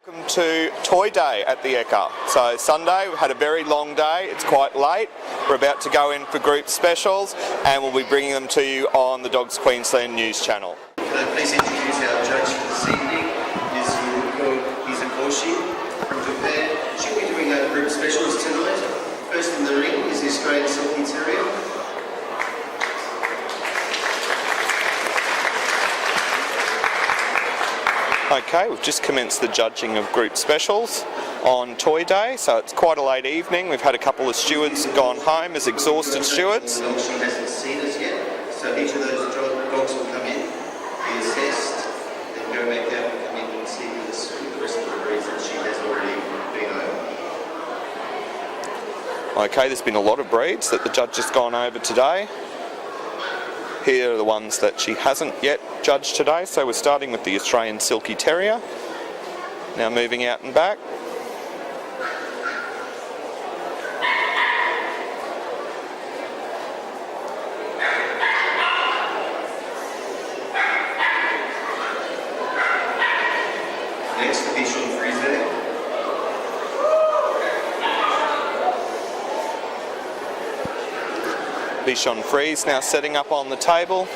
Welcome to Toy Day at the EKKA. So Sunday, we had a very long day, it's quite late. We're about to go in for group specials and we'll be bringing them to you on the Dogs Queensland News channel. Can I please introduce our judge for this evening, Ms. Yuko Izakoshi from Japan. She'll be doing our group specials tonight. First in the ring is the Australian Silky Terrier. Okay, we've just commenced the judging of group specials on Toy Day, so it's quite a late evening. We've had a couple of stewards gone home as exhausted stewards. She hasn't seen us yet, so each of those dogs will come in, be assessed, then go back out and come in and see the rest of the breeds that she has already been over. Okay, there's been a lot of breeds that the judge has gone over today. Here are the ones that she hasn't yet judged today, so we're starting with the Australian Silky Terrier. Now moving out and back. Next, the Bichon Frise. Bichon Frise now setting up on the table.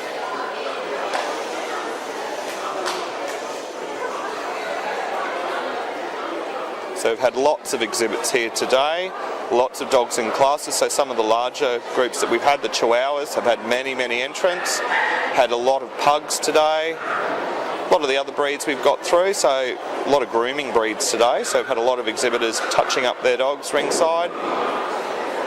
So we've had lots of exhibits here today, lots of dogs in classes, so some of the larger groups that we've had, the Chihuahuas, have had many entrants, had a lot of pugs today, a lot of the other breeds we've got through, so a lot of grooming breeds today, so we've had a lot of exhibitors touching up their dogs ringside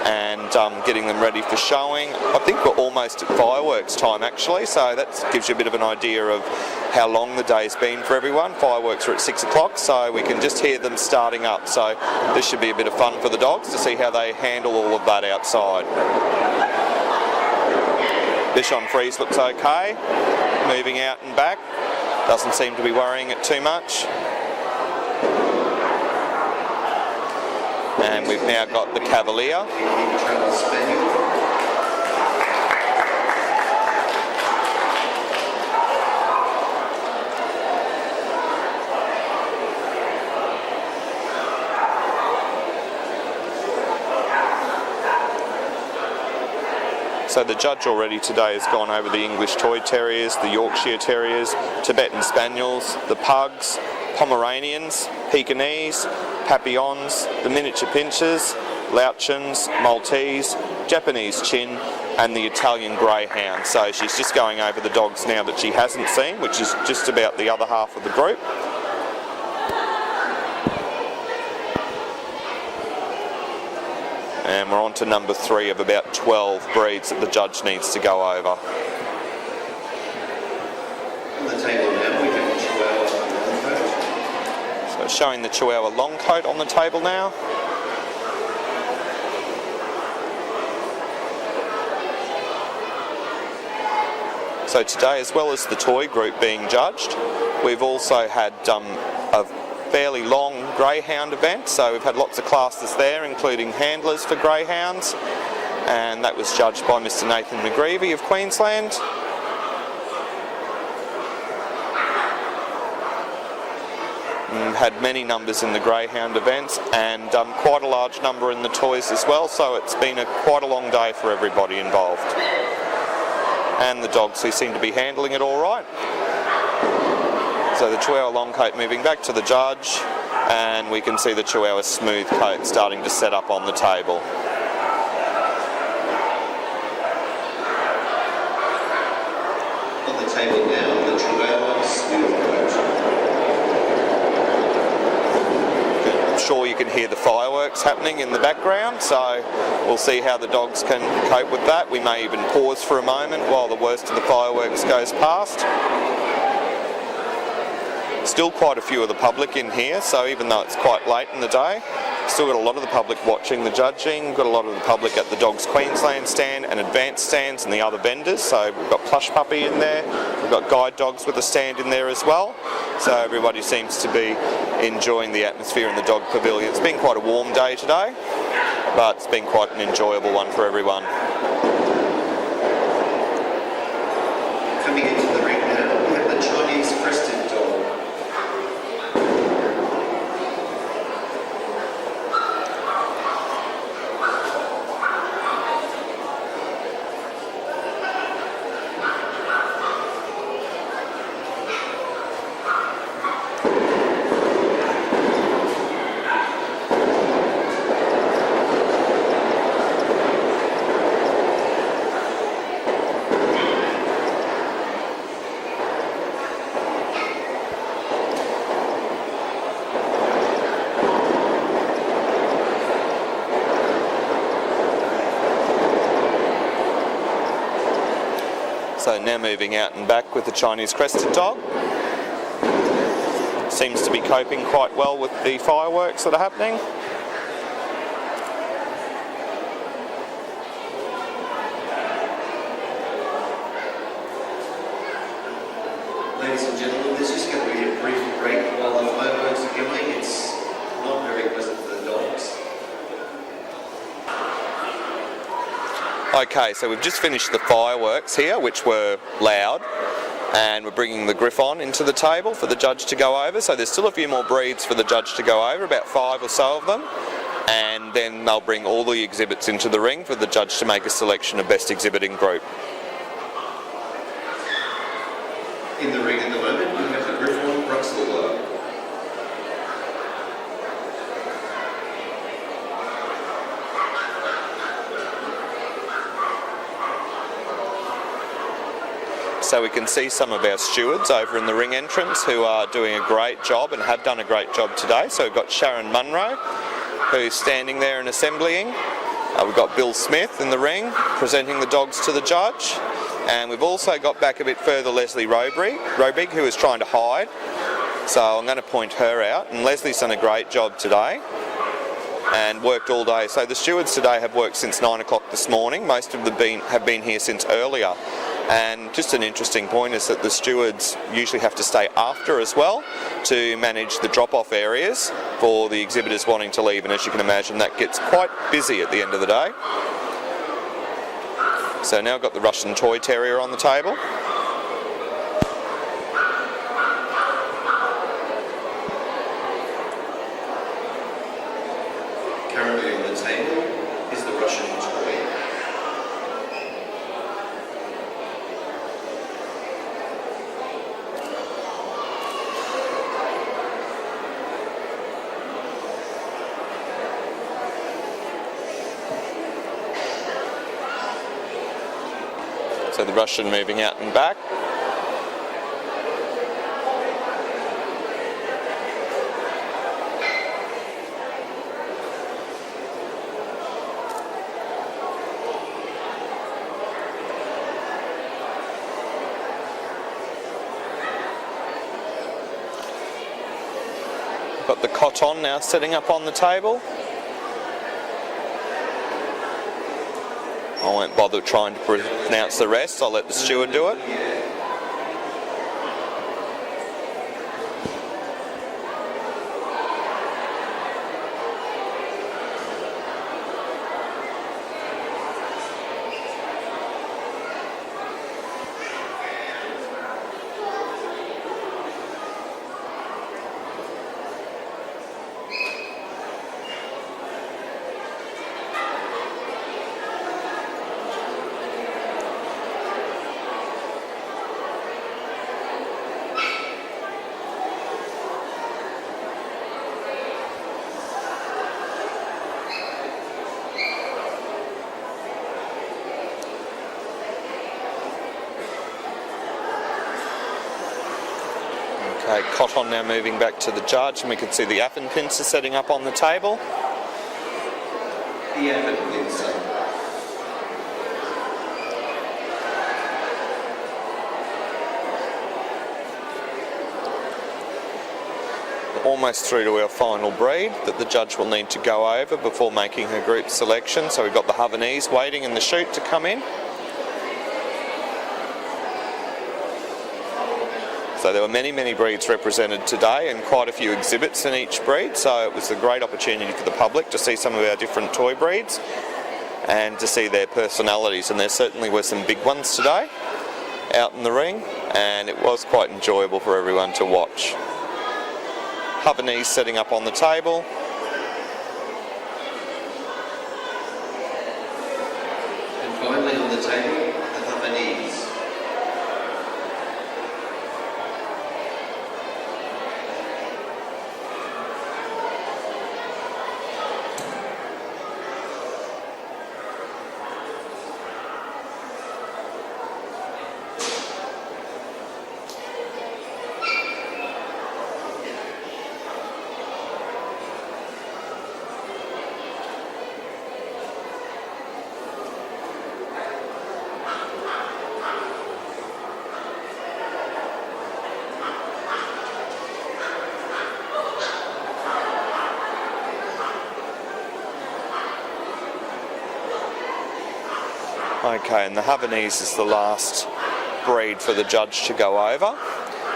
and getting them ready for showing. I think we're almost at fireworks time actually, so that gives you a bit of an idea of how long the day's been for everyone. Fireworks are at 6 o'clock, so we can just hear them starting up, so this should be a bit of fun for the dogs to see how they handle all of that outside. Bichon Frise looks okay, moving out and back, doesn't seem to be worrying it too much. And we've now got the Cavalier. So the judge already today has gone over the English Toy Terriers, the Yorkshire Terriers, Tibetan Spaniels, the Pugs, Pomeranians, Pekingese, Papillons, the Miniature Pinschers, Louchens, Maltese, Japanese Chin and the Italian Greyhound. So she's just going over the dogs now that she hasn't seen, which is just about the other half of the group. And we're on to number 3 of about 12 breeds that the judge needs to go over. On the table now, we have the Chihuahua long coat. So showing the Chihuahua long coat on the table now. So today, as well as the toy group being judged, we've also had a fairly long greyhound event, so we've had lots of classes there, including handlers for greyhounds, and that was judged by Mr. Nathan McGreevy of Queensland. And had many numbers in the greyhound events and quite a large number in the toys as well, so it's been quite a long day for everybody involved. And the dogs who seem to be handling it all right. So the Chihuahua long coat moving back to the judge, and we can see the Chihuahua smooth coat starting to set up on the table. On the table now, the Chihuahua smooth coat. I'm sure you can hear the fireworks happening in the background, so we'll see how the dogs can cope with that. We may even pause for a moment while the worst of the fireworks goes past. Still quite a few of the public in here, so even though it's quite late in the day, still got a lot of the public watching the judging, got a lot of the public at the Dogs Queensland stand and advanced stands and the other vendors, so we've got Plush Puppy in there, we've got guide dogs with a stand in there as well, so everybody seems to be enjoying the atmosphere in the dog pavilion. It's been quite a warm day today, but it's been quite an enjoyable one for everyone. Coming into the ring now, we have the Chinese Crested Dog. So now moving out and back with the Chinese Crested Dog. Seems to be coping quite well with the fireworks that are happening. Ladies and gentlemen, there's just going to be a brief break while the fireworks are going. It's not very pleasant for the dogs. Okay, so we've just finished the fireworks here, which were loud, and we're bringing the Griffon into the table for the judge to go over. So there's still a few more breeds for the judge to go over, about 5 or so of them, and then they'll bring all the exhibits into the ring for the judge to make a selection of best exhibiting group. In the ring at the moment, we have the Griffon Crested Dog. So we can see some of our stewards over in the ring entrance who are doing a great job and have done a great job today. So we've got Sharon Munro, who's standing there and assembling. We've got Bill Smith in the ring presenting the dogs to the judge. And we've also got back a bit further Leslie Robig, who is trying to hide. So I'm going to point her out. And Leslie's done a great job today and worked all day. So the stewards today have worked since 9 o'clock this morning. Most of them have been here since earlier. And just an interesting point is that the stewards usually have to stay after as well to manage the drop-off areas for the exhibitors wanting to leave. And as you can imagine, that gets quite busy at the end of the day. So now I've got the Russian Toy Terrier on the table. Currently on the table is the Russian Toy. So the Russian moving out and back. Got the Coton now setting up on the table. I won't bother trying to pronounce the rest, I'll let the steward do it. Okay, Coton now moving back to the judge, and we can see the Affin pincer setting up on the table. The Affin pincer. Almost through to our final breed that the judge will need to go over before making her group selection. So we've got the Havanese waiting in the chute to come in. So there were many, many breeds represented today and quite a few exhibits in each breed. So it was a great opportunity for the public to see some of our different toy breeds and to see their personalities. And there certainly were some big ones today out in the ring, and it was quite enjoyable for everyone to watch. Havanese setting up on the table. And finally on the table, the Havanese. Okay, and the Havanese is the last breed for the judge to go over.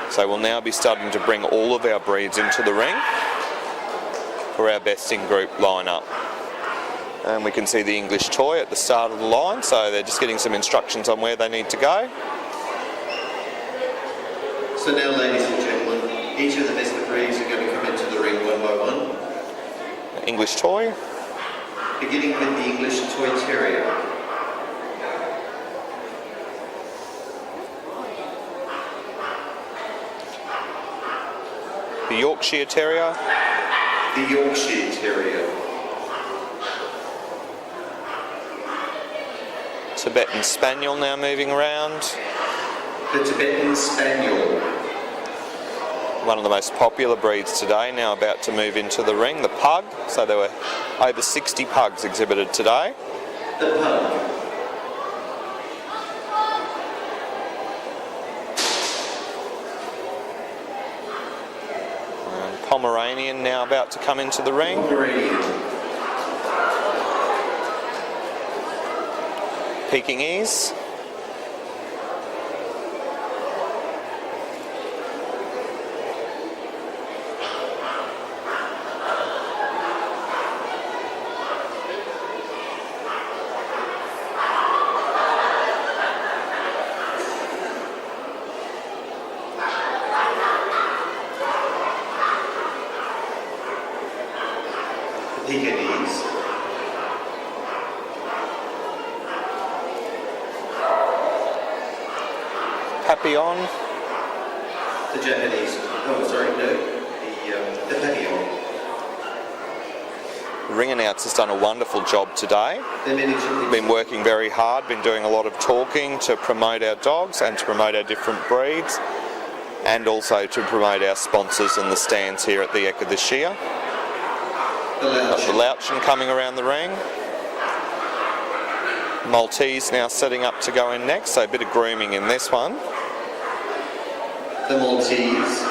So we'll now be starting to bring all of our breeds into the ring for our best in group lineup. And we can see the English toy at the start of the line, so they're just getting some instructions on where they need to go. So now, ladies and gentlemen, each of the best of breeds are going to come into the ring one by one. English toy. Beginning with the English Toy Terrier. The Yorkshire Terrier. The Yorkshire Terrier. Tibetan Spaniel now moving around. The Tibetan Spaniel. One of the most popular breeds today, now about to move into the ring, the Pug. So there were over 60 pugs exhibited today. The Pug. And Pomeranian now about to come into the ring. Pomeranian. Pekingese. Pekingese. Papillon. The Japanese. Oh, sorry, no. The Papillon. The ring announcer's done a wonderful job today. The miniature. Been working very hard, been doing a lot of talking to promote our dogs and to promote our different breeds, and also to promote our sponsors and the stands here at the EKKA this year. Got the Louchen coming around the ring. Maltese now setting up to go in next, so a bit of grooming in this one. The Maltese.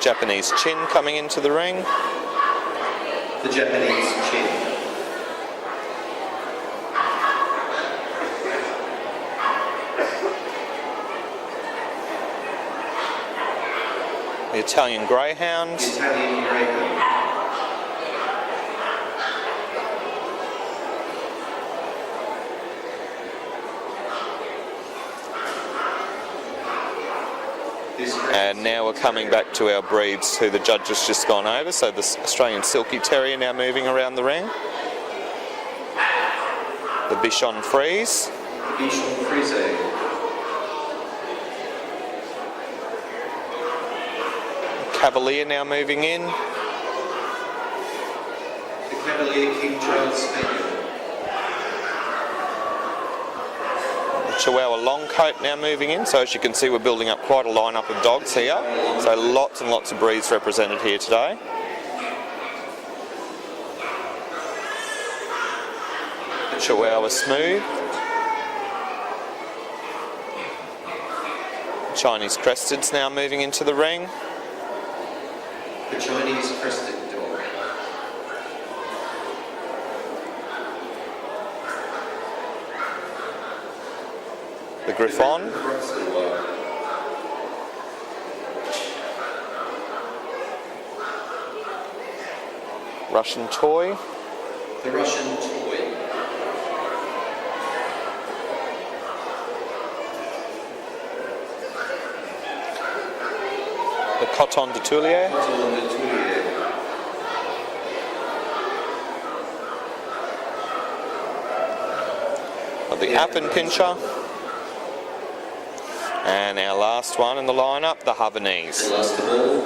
Japanese Chin coming into the ring. The Japanese Chin. The Italian Greyhound. The Italian Greyhound. And now we're coming back to our breeds who the judge has just gone over. So the Australian Silky Terrier now moving around the ring. The Bichon Frise. The Bichon Frise. Cavalier now moving in. The Cavalier King Charles Spaniel. The Chihuahua Longcoat now moving in. So as you can see, we're building up quite a lineup of dogs here. So lots and lots of breeds represented here today. The Chihuahua Smooth. Chinese Crested's now moving into the ring. The Chinese Crested Dog. The Griffon. Russian Toy. The Russian Toy. The Coton de Tuileries. Coton de Tuileries. The Appen Pincher. And our last one in the lineup, the Havanese. Last of all,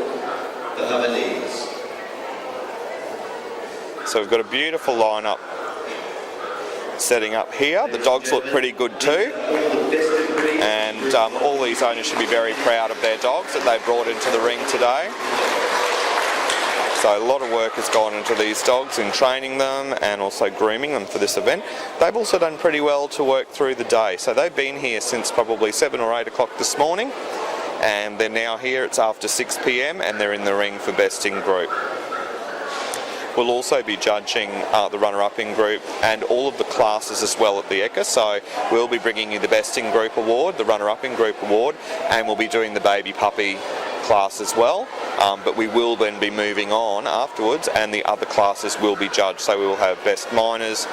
the Havanese. So we've got a beautiful lineup setting up here. The dogs look pretty good too. And all these owners should be very proud of their dogs that they've brought into the ring today. So a lot of work has gone into these dogs in training them and also grooming them for this event. They've also done pretty well to work through the day. So they've been here since probably 7 or 8 o'clock this morning, and they're now here. It's after 6 p.m. and they're in the ring for best in group. We'll also be judging the runner-up in group and all of the classes as well at the EKKA. So we'll be bringing you the Best in Group award, the runner-up in group award, and we'll be doing the baby puppy class as well. But we will then be moving on afterwards, and the other classes will be judged. So we will have Best Minors,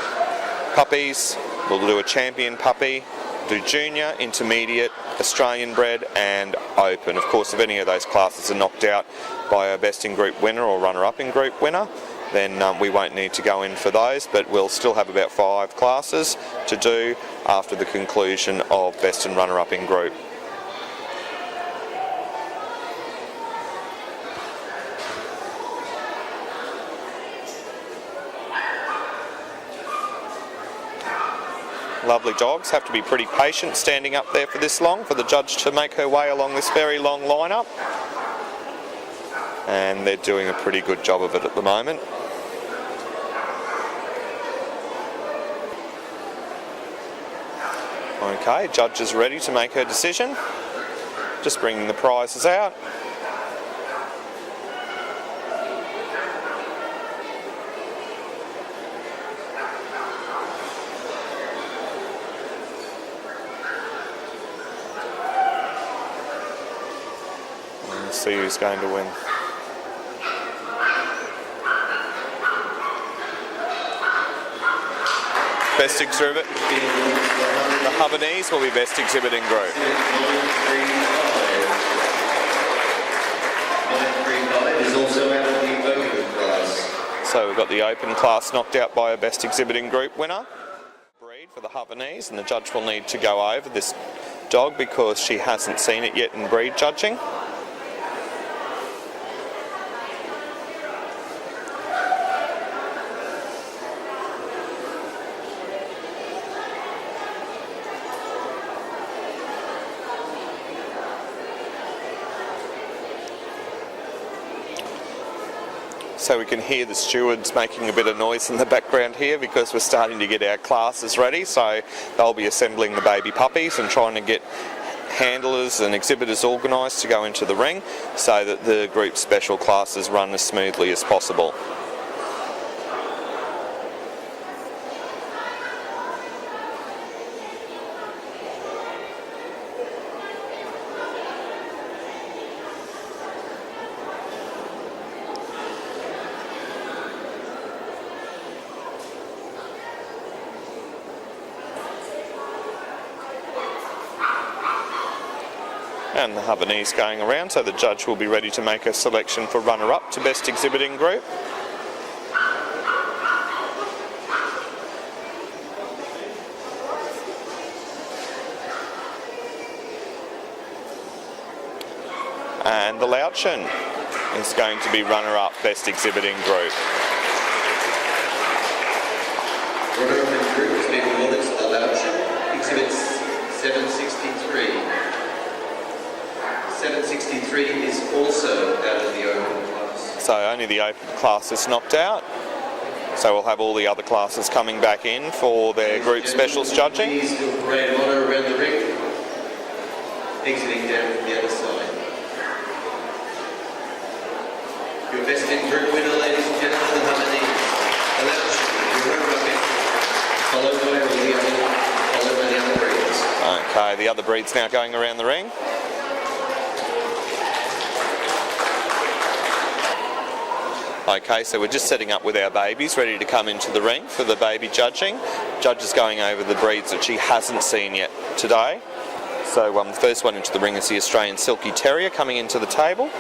puppies, we'll do a champion puppy, do junior, intermediate, Australian bred and open. Of course, if any of those classes are knocked out by a Best in Group winner or runner-up in group winner, then we won't need to go in for those, but we'll still have about 5 classes to do after the conclusion of Best and runner-up in group. Lovely dogs, have to be pretty patient standing up there for this long for the judge to make her way along this very long lineup. And they're doing a pretty good job of it at the moment. Okay, judge is ready to make her decision. Just bringing the prizes out. Let's see who's going to win. Best exhibit. The Havanese will be best exhibit in group. 935 is also out of the open class. So we've got the open class knocked out by a best exhibit in group winner. Breed for the Havanese, and the judge will need to go over this dog because she hasn't seen it yet in breed judging. So we can hear the stewards making a bit of noise in the background here because we're starting to get our classes ready. So they'll be assembling the baby puppies and trying to get handlers and exhibitors organised to go into the ring so that the group special classes run as smoothly as possible. And the Havanese going around, so the judge will be ready to make a selection for runner-up to best exhibiting group. And the Laotian is going to be runner-up best exhibiting group. Runner-up in group has been awarded to the Laotian, exhibits 763. 763 is also out of the open class. So only the open class is knocked out. So we'll have all the other classes coming back in for their group specials judging. Please do a parade of honour around the ring, exiting down from the other side. Your best in group winner, ladies and gentlemen, the Havanese. The Laotian, your runner-up in, followed by the other breeds. Okay, the other breeds now going around the ring. Okay, so we're just setting up with our babies, ready to come into the ring for the baby judging. Judge is going over the breeds that she hasn't seen yet today. So the first one into the ring is the Australian Silky Terrier coming into the table.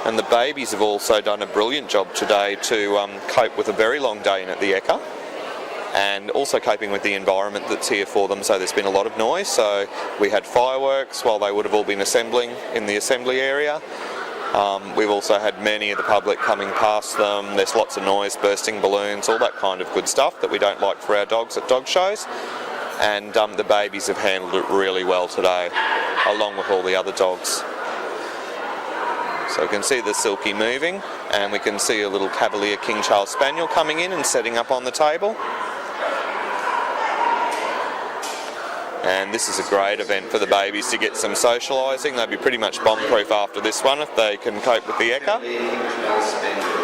And the babies have also done a brilliant job today to cope with a very long day in at the EKKA. And also coping with the environment that's here for them, so there's been a lot of noise. So we had fireworks while they would have all been assembling in the assembly area. We've also had many of the public coming past them. There's lots of noise, bursting balloons, all that kind of good stuff that we don't like for our dogs at dog shows. And the babies have handled it really well today, along with all the other dogs. So we can see the Silky moving, and we can see a little Cavalier King Charles Spaniel coming in and setting up on the table. And this is a great event for the babies to get some socialising. They'll be pretty much bomb-proof after this one if they can cope with the EKKA.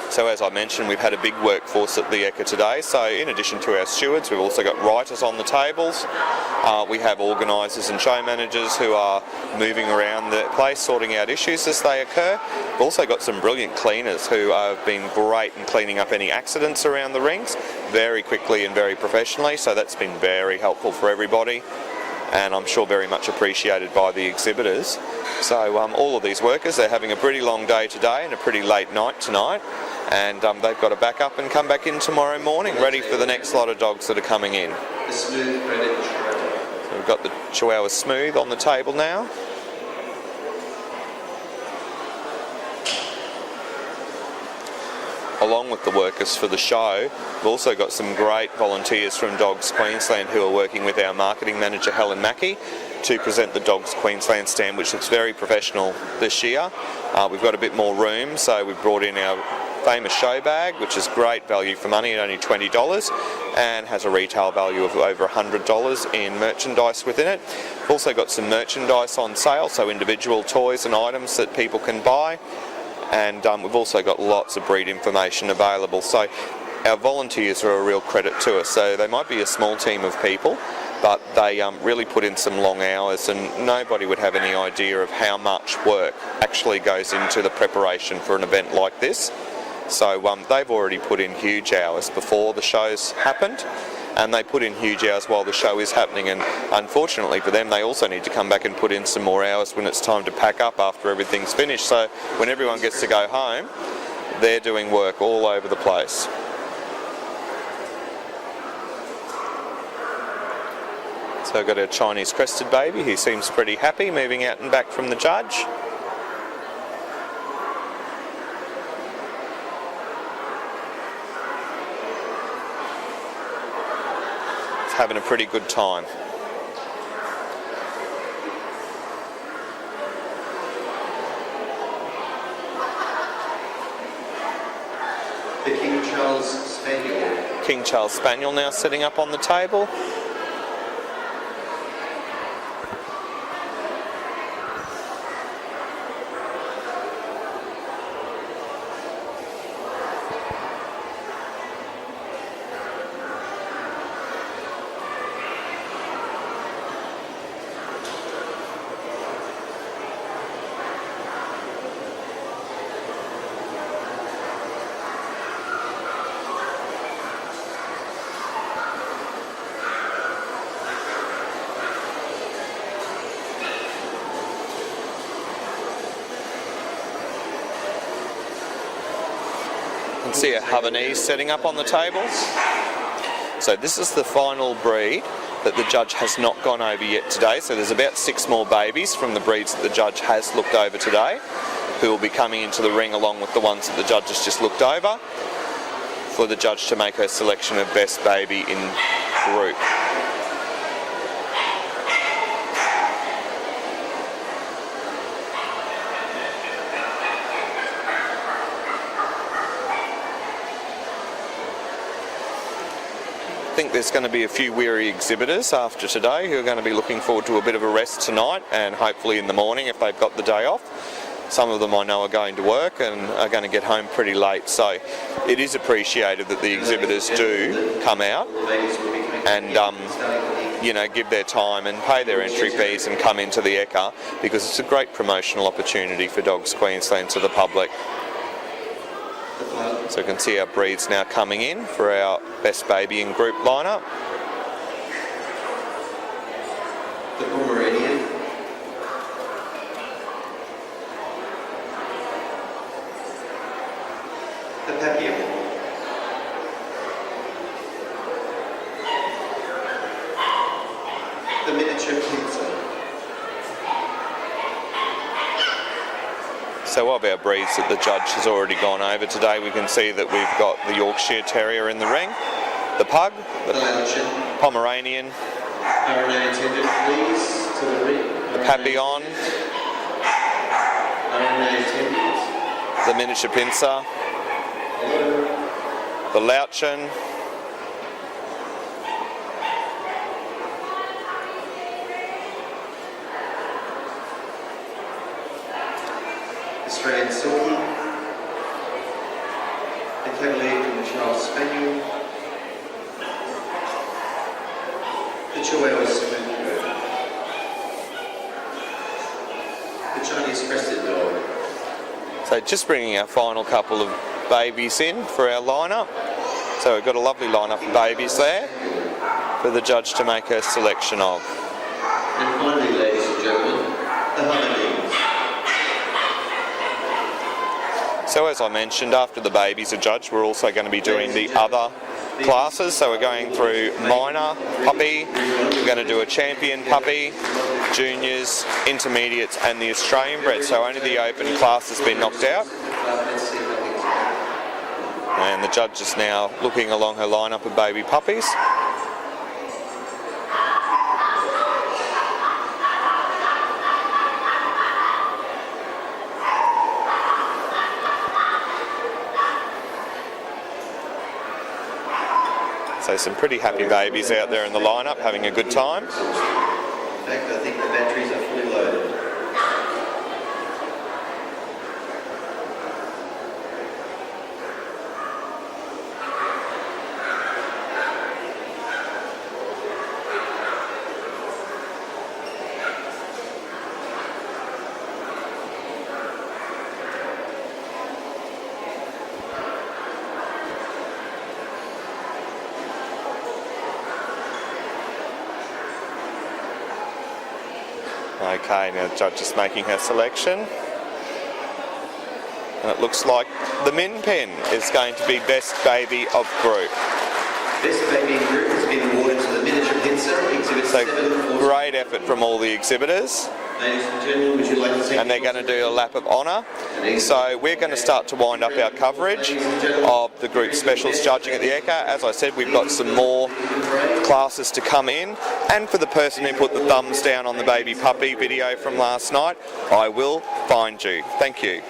So as I mentioned, we've had a big workforce at the EKKA today. So in addition to our stewards, we've also got writers on the tables. We have organisers and show managers who are moving around the place, sorting out issues as they occur. We've also got some brilliant cleaners who have been great in cleaning up any accidents around the rings very quickly and very professionally. So that's been very helpful for everybody, and I'm sure very much appreciated by the exhibitors. So all of these workers, they're having a pretty long day today and a pretty late night tonight, and they've got to back up and come back in tomorrow morning ready for the next lot of dogs that are coming in. So we've got the Chihuahua Smooth on the table now. Along with the workers for the show, we've also got some great volunteers from Dogs Queensland who are working with our marketing manager Helen Mackey to present the Dogs Queensland stand, which looks very professional this year. We've got a bit more room, so we've brought in our famous show bag, which is great value for money at only $20 and has a retail value of over $100 in merchandise within it. We've also got some merchandise on sale, so individual toys and items that people can buy. And we've also got lots of breed information available. So our volunteers are a real credit to us. So they might be a small team of people, but they really put in some long hours, and nobody would have any idea of how much work actually goes into the preparation for an event like this. So they've already put in huge hours before the show's happened, and they put in huge hours while the show is happening, and unfortunately for them, they also need to come back and put in some more hours when it's time to pack up after everything's finished. So when everyone gets to go home, they're doing work all over the place. So I've got a Chinese crested baby who seems pretty happy moving out and back from the judge. Having a pretty good time. The King Charles Spaniel. King Charles Spaniel now sitting up on the table. See a Havanese setting up on the table. So this is the final breed that the judge has not gone over yet today. So there's about 6 more babies from the breeds that the judge has looked over today who will be coming into the ring along with the ones that the judge has just looked over for the judge to make her selection of best baby in group. I think there's going to be a few weary exhibitors after today who are going to be looking forward to a bit of a rest tonight and hopefully in the morning if they've got the day off. Some of them I know are going to work and are going to get home pretty late, so it is appreciated that the exhibitors do come out and give their time and pay their entry fees and come into the EKKA, because it's a great promotional opportunity for Dogs Queensland to the public. So you can see our breeds now coming in for our best baby in group lineup. The Pomeranian. The Papillon. The miniature pizza. So of our breeds that the judge has already gone over today, we can see that we've got the Yorkshire Terrier in the ring, the Pug, the Pomeranian, RNA attendant, please, to the ring. The Papillon, RNA attendant. the miniature pincer, the Louchen, Australian Silky. The Cavalier from the Charles Spaniel. The Chihuahua Smooth. The Chinese Crested Dog. So just bringing our final couple of babies in for our lineup. So we've got a lovely lineup of babies there for the judge to make her selection of. And finally, ladies and gentlemen, the Honeybees. So as I mentioned, after the babies are judged, we're also going to be doing the other classes. So we're going through minor puppy, we're going to do a champion puppy, juniors, intermediates and the Australian bred. So only the open class has been knocked out. And the judge is now looking along her lineup of baby puppies. So some pretty happy babies out there in the lineup having a good time. In fact, I think the batteries are fully loaded. Okay, now the judge is making her selection. And it looks like the Min Pen is going to be best baby of group. Best baby in group has been awarded to the miniature pincer, exhibit So 7. great effort from all the exhibitors. Ladies and gentlemen, would you like to see? And they're going to do a lap of honour. So we're going to start to wind up our coverage of the group specials judging at the EKKA. As I said, we've got some more classes to come in. And for the person who put the thumbs down on the baby puppy video from last night, I will find you. Thank you.